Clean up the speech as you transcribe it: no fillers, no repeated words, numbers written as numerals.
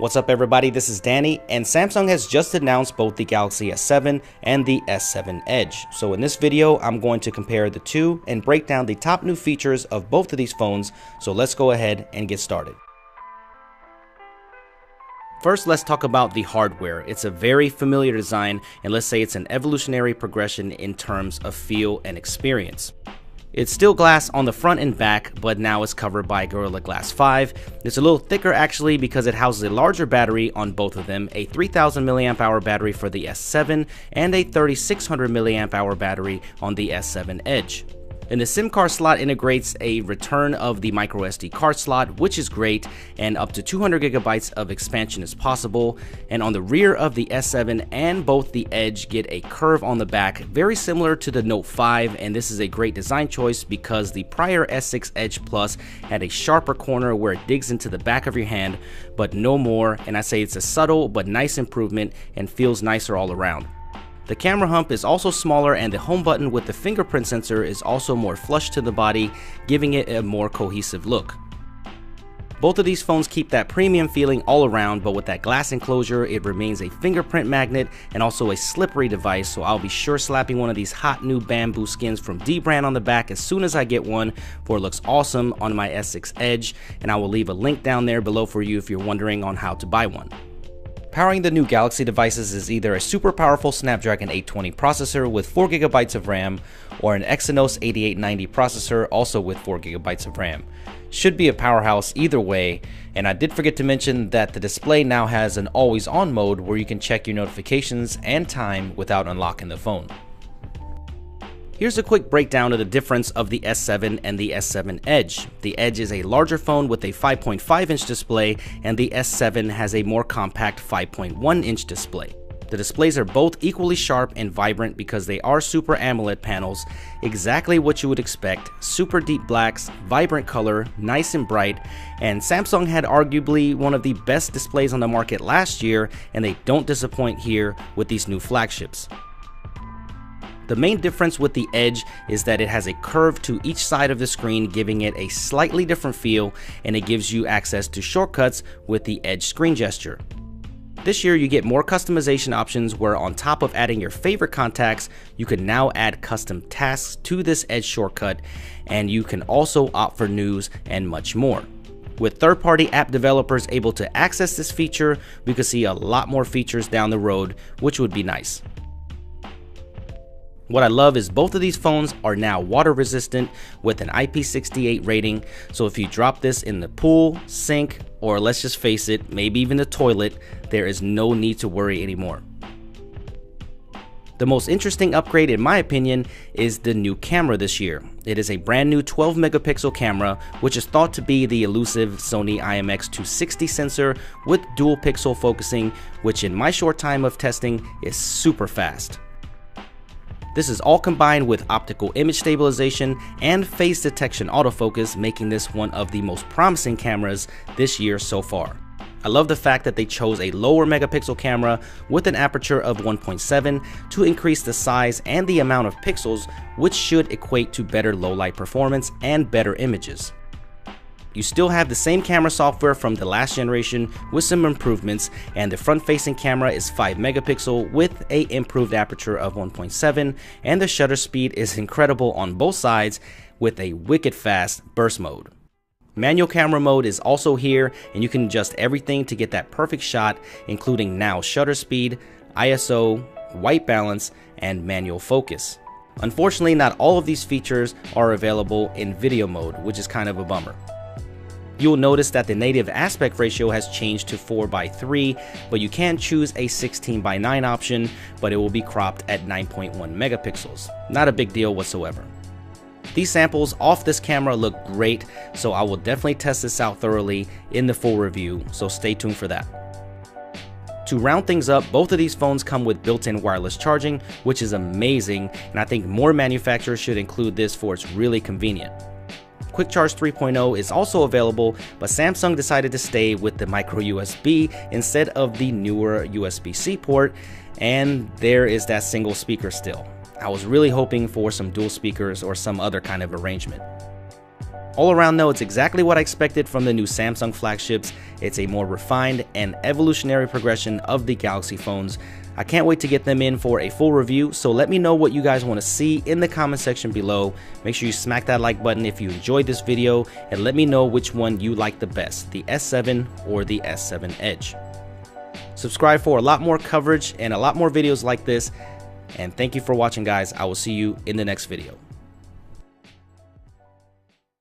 What's up everybody, this is Danny, and Samsung has just announced both the Galaxy S7 and the S7 Edge. So in this video, I'm going to compare the two and break down the top new features of both of these phones, so let's go ahead and get started. First, let's talk about the hardware. It's a very familiar design, and let's say it's an evolutionary progression in terms of feel and experience. It's still glass on the front and back, but now it's covered by Gorilla Glass 5. It's a little thicker actually because it houses a larger battery on both of them, a 3000 mAh battery for the S7 and a 3600 mAh battery on the S7 Edge. And the SIM card slot integrates a return of the microSD card slot, which is great, and up to 200 gigabytes of expansion is possible. And on the rear of the S7 and both the Edge get a curve on the back, very similar to the Note 5, and this is a great design choice because the prior S6 Edge Plus had a sharper corner where it digs into the back of your hand, but no more, and I say it's a subtle but nice improvement and feels nicer all around. The camera hump is also smaller, and the home button with the fingerprint sensor is also more flush to the body, giving it a more cohesive look. Both of these phones keep that premium feeling all around, but with that glass enclosure, it remains a fingerprint magnet and also a slippery device, so I'll be sure slapping one of these hot new bamboo skins from Dbrand on the back as soon as I get one, for it looks awesome on my S6 Edge, and I will leave a link down there below for you if you're wondering on how to buy one. Powering the new Galaxy devices is either a super powerful Snapdragon 820 processor with 4GB of RAM or an Exynos 8890 processor also with 4GB of RAM. Should be a powerhouse either way, and I did forget to mention that the display now has an always on mode where you can check your notifications and time without unlocking the phone. Here's a quick breakdown of the difference of the S7 and the S7 Edge. The Edge is a larger phone with a 5.5-inch display, and the S7 has a more compact 5.1-inch display. The displays are both equally sharp and vibrant because they are Super AMOLED panels, exactly what you would expect: super deep blacks, vibrant color, nice and bright, and Samsung had arguably one of the best displays on the market last year, and they don't disappoint here with these new flagships. The main difference with the Edge is that it has a curve to each side of the screen, giving it a slightly different feel, and it gives you access to shortcuts with the Edge screen gesture. This year you get more customization options where, on top of adding your favorite contacts, you can now add custom tasks to this Edge shortcut, and you can also opt for news and much more. With third-party app developers able to access this feature, we could see a lot more features down the road, which would be nice. What I love is both of these phones are now water resistant with an IP68 rating, so if you drop this in the pool, sink, or let's just face it, maybe even the toilet, there is no need to worry anymore. The most interesting upgrade in my opinion is the new camera this year. It is a brand new 12 megapixel camera, which is thought to be the elusive Sony IMX260 sensor with dual pixel focusing, which in my short time of testing is super fast. This is all combined with optical image stabilization and face detection autofocus, making this one of the most promising cameras this year so far. I love the fact that they chose a lower megapixel camera with an aperture of 1.7 to increase the size and the amount of pixels, which should equate to better low light performance and better images. You still have the same camera software from the last generation with some improvements, and the front-facing camera is 5 megapixel with a improved aperture of 1.7, and the shutter speed is incredible on both sides with a wicked fast burst mode. Manual camera mode is also here, and you can adjust everything to get that perfect shot, including now shutter speed, ISO, white balance, and manual focus. Unfortunately, not all of these features are available in video mode, which is kind of a bummer. You'll notice that the native aspect ratio has changed to 4:3, but you can choose a 16:9 option, but it will be cropped at 9.1 megapixels. Not a big deal whatsoever. These samples off this camera look great, so I will definitely test this out thoroughly in the full review, so stay tuned for that. To round things up, both of these phones come with built-in wireless charging, which is amazing, and I think more manufacturers should include this for it's really convenient. Quick Charge 3.0 is also available, but Samsung decided to stay with the micro USB instead of the newer USB-C port, and there is that single speaker still. I was really hoping for some dual speakers or some other kind of arrangement. All around though, it's exactly what I expected from the new Samsung flagships. It's a more refined and evolutionary progression of the Galaxy phones. I can't wait to get them in for a full review, so let me know what you guys want to see in the comment section below. Make sure you smack that like button if you enjoyed this video, and let me know which one you like the best, the S7 or the S7 Edge. Subscribe for a lot more coverage and a lot more videos like this, and thank you for watching, guys. I will see you in the next video.